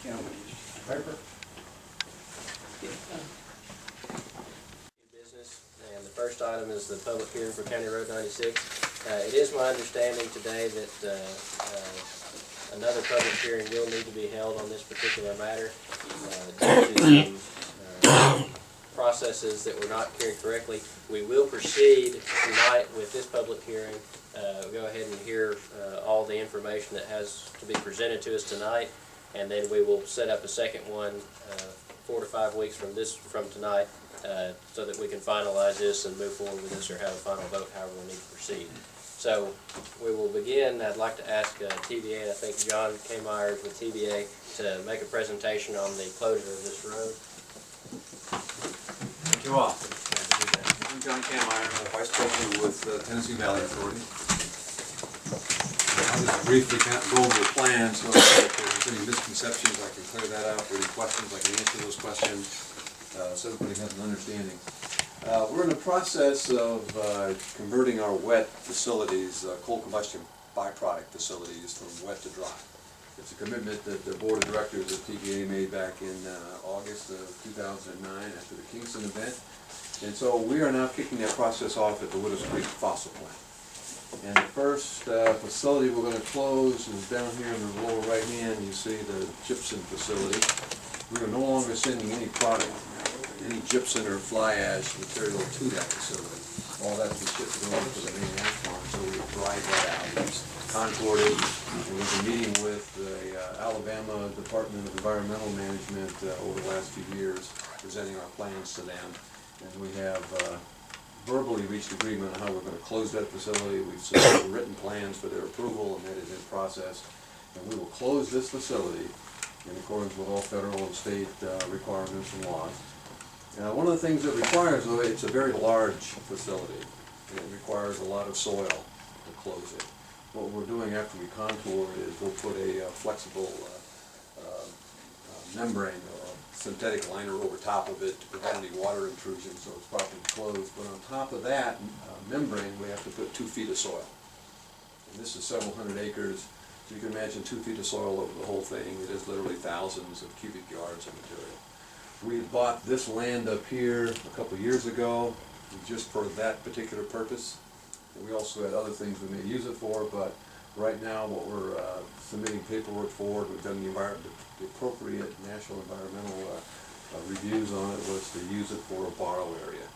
Piper? Business, and the first item is the public hearing for County Road 96. It is my understanding today that another public hearing will need to be held on this particular matter due to some processes that were not carried correctly. We will proceed tonight with this public hearing. Go ahead and hear all the information that has to be presented to us tonight, and then we will set up a second one 4 to 5 weeks from tonight, so that we can finalize this and move forward with this or have a final vote, however we need to proceed. So we will begin. I'd like to ask TVA, and I think John K. Myers with TVA, to make a presentation on the closure of this road. Thank you all. I'm John K. Myers, Vice President with Tennessee Valley Authority. I'll just briefly go over the plan, so if there's any misconceptions, I can clear that up. If there are any questions, I can answer those questions, so everybody has an understanding. We're in the process of converting our wet facilities, coal combustion byproduct facilities, from wet to dry. It's a commitment that the Board of Directors of TVA made back in August of 2009 after the Kingston event. And so we are now kicking that process off at the Widows Creek fossil plant. And the first facility we're going to close is down here in the lower right hand. You see the gypsum facility. We are no longer sending any product, any gypsum or fly ash material to that facility. All that will be shipped over to the main ash pond, so we will dry that out. It's contoured, and we've been meeting with the Alabama Department of Environmental Management over the last few years, presenting our plans to them. And we have verbally reached agreement on how we're going to close that facility. We've submitted written plans for their approval, and that is in process. And we will close this facility in accordance with all federal and state requirements and laws. One of the things it requires, though, it's a very large facility, and it requires a lot of soil to close it. What we're doing after we contour is we'll put a flexible membrane or synthetic liner over top of it to prevent any water intrusion, so it's properly closed. But on top of that membrane, we have to put 2 feet of soil. And this is several hundred acres. So you can imagine 2 feet of soil over the whole thing. It is literally thousands of cubic yards of material. We bought this land up here a couple of years ago just for that particular purpose. And we also had other things we may use it for, but right now what we're submitting paperwork for, we've done the appropriate national environmental reviews on it, was to use it for a borrow area.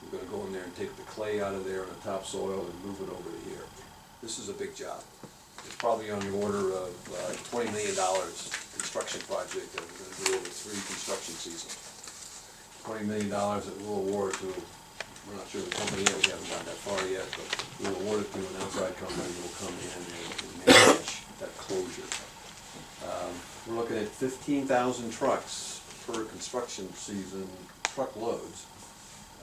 We're going to go in there and take the clay out of there and the topsoil and move it over to here. This is a big job. It's probably on the order of $20 million construction project that we're going to do over 3 construction seasons. $20 million that we'll award to, we're not sure the company yet, we haven't gotten that far yet, but we'll award it to an outside company who will come in and manage that closure. We're looking at 15,000 trucks per construction season, truckloads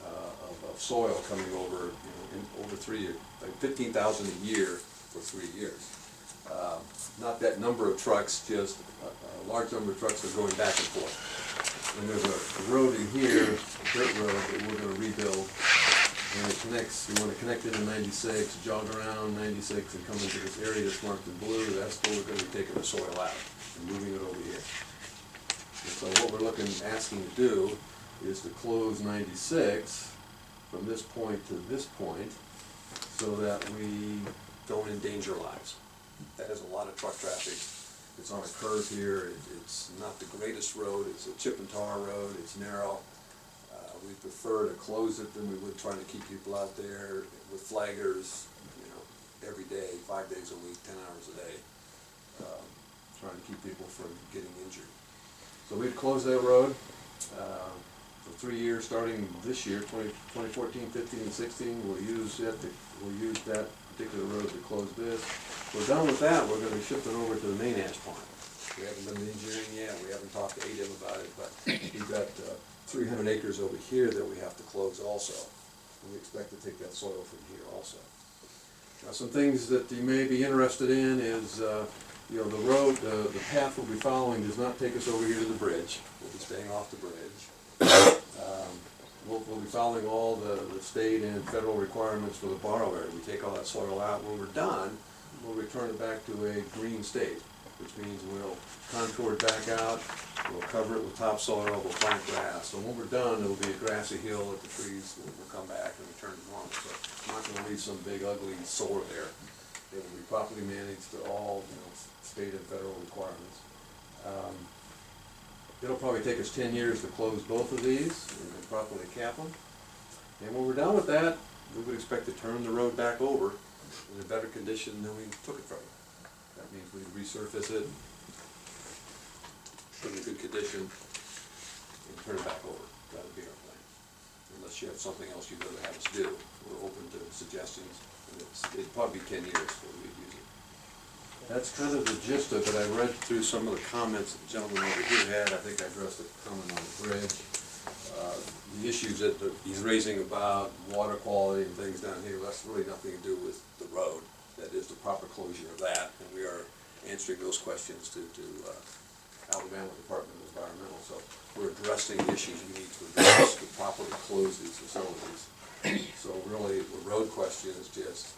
of soil coming over, over 3 years, like 15,000 a year for 3 years. Not that number of trucks, just a large number of trucks are going back and forth. And there's a road in here, a dirt road that we're going to rebuild, and it connects. We want to connect into 96, jog around 96, and come into this area that's marked in blue. That's where we're going to be taking the soil out and moving it over here. And so what we're asking to do is to close 96 from this point to this point, so that we don't endanger lives. That is a lot of truck traffic. It's on a curve here. It's not the greatest road. It's a chip and tar road. It's narrow. We prefer to close it than we would trying to keep people out there with flaggers, every day, 5 days a week, 10 hours a day, trying to keep people from getting injured. So we've closed that road for 3 years, starting this year, 2014, 15, and 16. We'll use that particular road to close this. We're done with that. We're going to shift it over to the main ash pond. We haven't done the engineering yet. We haven't talked to ADEM about it, but we've got 300 acres over here that we have to close also. And we expect to take that soil from here also. Now, some things that you may be interested in is, the road, the path we'll be following does not take us over here to the bridge. We'll be staying off the bridge. We'll be following all the state and federal requirements for the borrow area. We take all that soil out. When we're done, we'll return it back to a green state. which means we'll contour it back out, we'll cover it with topsoil, we'll plant grass. So when we're done, it'll be a grassy hill that the trees will come back and return to normal. So I'm not gonna leave some big ugly sore there. It will be properly managed to all, state and federal requirements. It'll probably take us 10 years to close both of these and properly cap them. And when we're done with that, we would expect to turn the road back over in a better condition than we took it from. That means we resurface it, put it in good condition, and turn it back over. That would be our plan. Unless you have something else you'd rather have us do, we're open to suggestions. And it'd probably be 10 years before we'd use it. That's kind of the gist of it. I read through some of the comments that the gentleman over here had. I think I addressed a comment on the bridge. The issues that he's raising about water quality and things down here, that's really nothing to do with the road. That is the proper closure of that, and we are answering those questions to Alabama Department of Environmental. So we're addressing the issues we need to address to properly close these facilities. So really, the road question is just,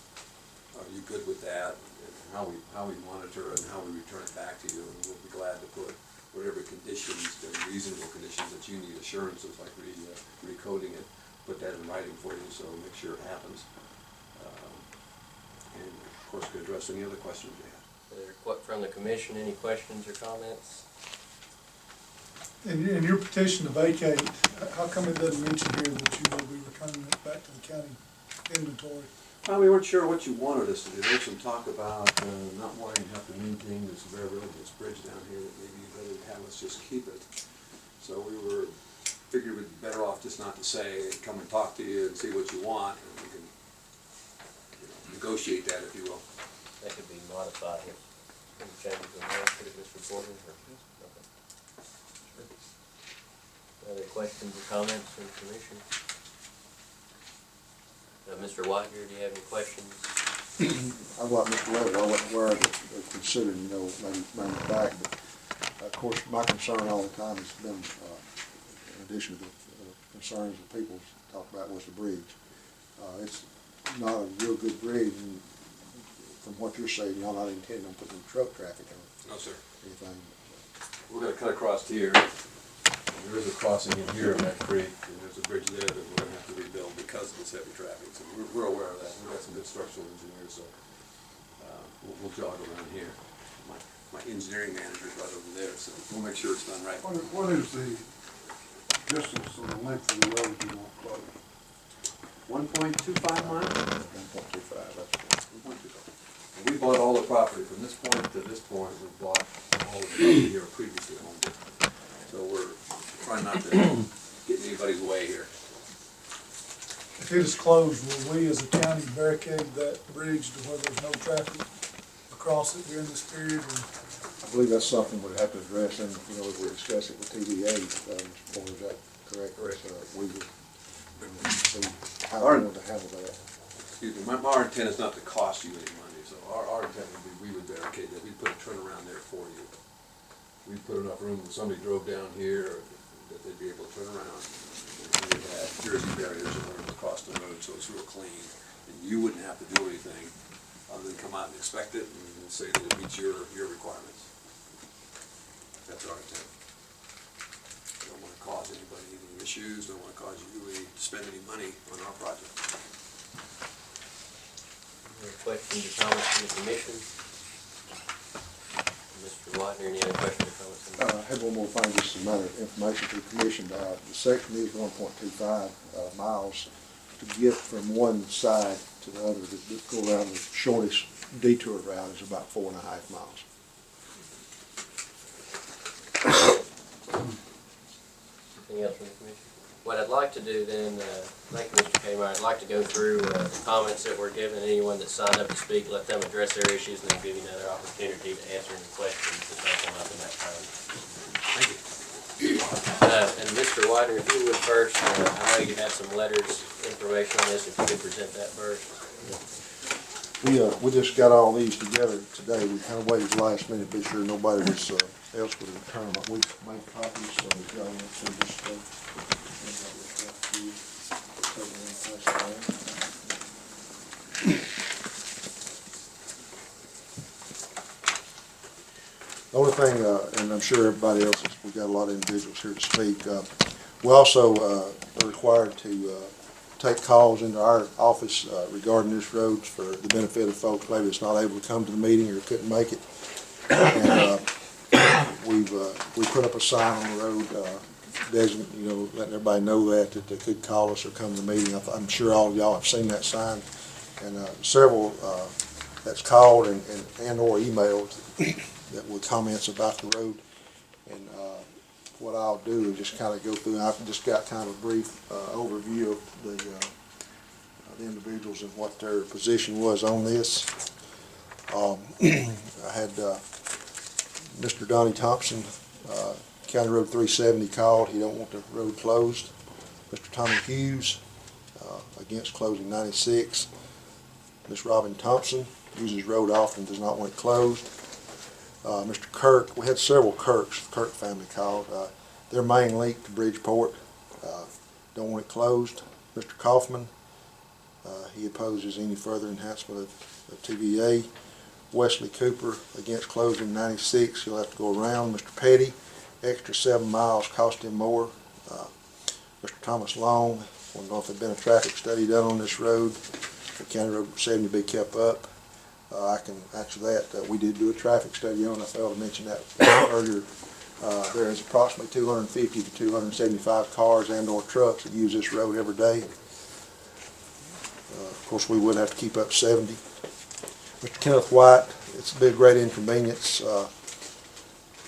are you good with that? And how we monitor it and how we return it back to you, and we'll be glad to put whatever conditions, the reasonable conditions that you need assurances, like recoding it, put that in writing for you, so make sure it happens. And of course, could address any other questions you have. From the commission, any questions or comments? In your petition to vacate, how come it doesn't mention here that you will be returning it back to the county inventory? Well, we weren't sure what you wanted us to do. There's some talk about not wanting to have to maintain this this bridge down here, that maybe you'd rather have us just keep it. So we figured we'd be better off just not to say, come and talk to you and see what you want, and we can negotiate that, if you will. That could be modified if any changes are made, could it, Mr. Porter? Okay. Sure. Other questions or comments from the commission? Mr. Whitehill, do you have any questions? I'm like Mr. Weber, I wasn't aware of considering, maybe bring it back, but of course, my concern all the time has been, in addition to the concerns that people talk about, was the bridge. It's not a real good bridge, and from what you're saying, y'all not intending on putting truck traffic on it. No, sir. Anything. We're going to cut across here. There is a crossing in here of that creek, and there's a bridge there that we're going to have to rebuild because of this heavy traffic. So we're aware of that. We've got some good structural engineers, so we'll jog around here. My engineering manager's right over there, so we'll make sure it's done right. What is the distance or the length of the road you want closed? 1.25 miles? 1.25, that's 1.25. We bought all the property from this point to this point. We bought all the property here previously owned it. So we're trying not to get in anybody's way here. If it is closed, will we as a county barricade that bridge to where there's no traffic across it during this period? Or? I believe that's something we'd have to address, and, as we discuss it with TVA, Mr. Porter, is that correct? Correct. We would see how we want to handle that. Excuse me, our intent is not to cost you any money, so our intent would be we would barricade that. We'd put a turnaround there for you. We'd put enough room when somebody drove down here that they'd be able to turn around. And we'd have jersey barriers or whatever across the road, so it's real clean. And you wouldn't have to do anything other than come out and inspect it and say that it meets your requirements. That's our intent. Don't want to cause anybody any issues, don't want to cause you to spend any money on our project. Any questions or comments from the commission? Mr. Whitehill, any other questions or comments? I had one more thing, just a matter of information to the commission. The section is 1.25 miles. To get from one side to the other, to go around the shortest detour route is about 4.5 miles. Anything else from the commission? What I'd like to do then, thank you, Mr. Kmart, I'd like to go through the comments that were given. Anyone that signed up to speak, let them address their issues, and then give you another opportunity to answer any questions that may come up in that time. Thank you. And Mr. Whitehill, if you would first, I know you have some letters, information on this, if you could present that first. We just got all these together today. We kind of waited last minute to be sure nobody else would return, but we made copies, so we got them. So just The only thing, and I'm sure everybody else, we've got a lot of individuals here to speak, we also are required to take calls into our office regarding this road for the benefit of folks maybe that's not able to come to the meeting or couldn't make it. And we put up a sign on the road, letting everybody know that they could call us or come to the meeting. I'm sure all of y'all have seen that sign, and several that's called and or emailed that with comments about the road. And what I'll do is just kind of go through, I've just got kind of a brief overview of the individuals and what their position was on this. I had Mr. Donnie Thompson, County Road 370 called. He don't want the road closed. Mr. Tommy Hughes, against closing 96. Miss Robin Thompson uses road often, does not want it closed. Mr. Kirk, we had several Kirks, the Kirk family called. Their main leak to Bridgeport, don't want it closed. Mr. Kaufman, he opposes any further enhancement of TVA. Wesley Cooper, against closing 96, he'll have to go around. Mr. Petty, extra 7 miles cost him more. Mr. Thomas Long, I don't know if there's been a traffic study done on this road for County Road 70 to be kept up. I can answer that. We did do a traffic study on it. I failed to mention that earlier. There is approximately 250 to 275 cars and or trucks that use this road every day. Of course, we would have to keep up 70. Mr. Kenneth White, it's a big great inconvenience.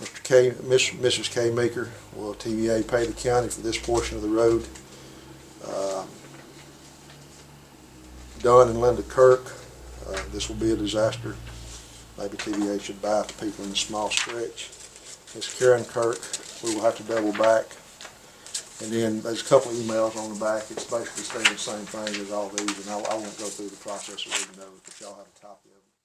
Mrs. K. Meeker, will TVA pay the county for this portion of the road? Don and Linda Kirk, this will be a disaster. Maybe TVA should buy out the people in the small stretch. Miss Karen Kirk, we will have to double back. And then there's a couple of emails on the back. It's basically saying the same thing as all these, and I won't go through the process of reading those, but y'all have a copy of them.